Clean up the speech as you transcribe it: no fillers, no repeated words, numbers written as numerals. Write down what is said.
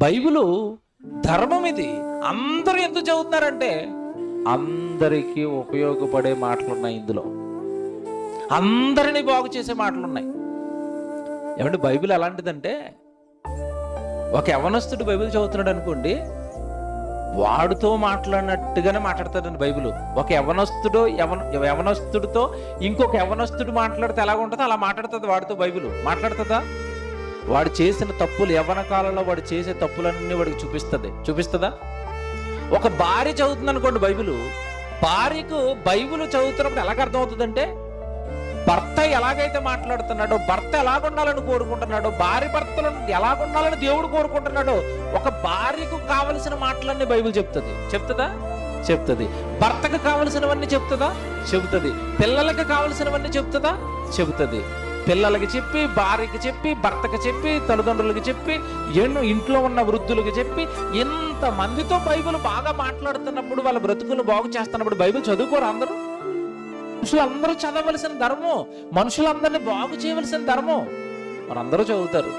Bible ధర్మం. ఇది అందరూ ఎందుకు చదువుతున్నారంటే అందరికీ ఉపయోగపడే మాటలున్నాయి ఇందులో, అందరినీ బాగు చేసే మాటలున్నాయి. ఏమంటే బైబిల్ ఎలాంటిదంటే, ఒక యవనస్తుడు బైబిల్ చదువుతున్నాడు అనుకోండి, వాడితో మాట్లాడినట్టుగానే మాట్లాడతాడండి బైబిల్. ఒక యవనస్తుడితో ఇంకొక యవనస్తుడు మాట్లాడితే ఎలాగ ఉంటుందో అలా మాట్లాడుతుంది వాడితో బైబిల్. మాట్లాడుతుందా? వాడు చేసిన తప్పులు, యవ్వన కాలంలో వాడు చేసే తప్పులన్నీ వాడికి చూపిస్తుందా? ఒక భార్య చదువుతుంది అనుకోండి బైబిల్, భార్యకు బైబిల్ చదువుతున్నప్పుడు ఎలాగ అర్థమవుతుందంటే, భర్త ఎలాగైతే మాట్లాడుతున్నాడో, భర్త ఎలాగుండాలని కోరుకుంటున్నాడో, భార్య భర్తలను ఎలాగుండాలని దేవుడు కోరుకుంటున్నాడో, ఒక భార్యకు కావలసిన మాటలన్నీ బైబిల్ చెప్తుంది. భర్తకు కావలసినవన్నీ చెబుతుంది. పిల్లలకి కావలసినవన్నీ చెబుతుంది. పిల్లలకి చెప్పి, భార్యకి చెప్పి, భర్తకి చెప్పి, తల్లిదండ్రులకి చెప్పి, ఇంట్లో ఉన్న వృద్ధులకి చెప్పి, ఇంతమందితో బైబిల్ బాగా మాట్లాడుతున్నప్పుడు, వాళ్ళ బ్రతుకులు బాగు చేస్తున్నప్పుడు బైబిల్ చదువుకోరు అందరూ? మనుషులందరూ చదవలసిన ధర్మం, మనుషులందరినీ బాగు చేయవలసిన ధర్మం. మనందరూ చదువుతారు.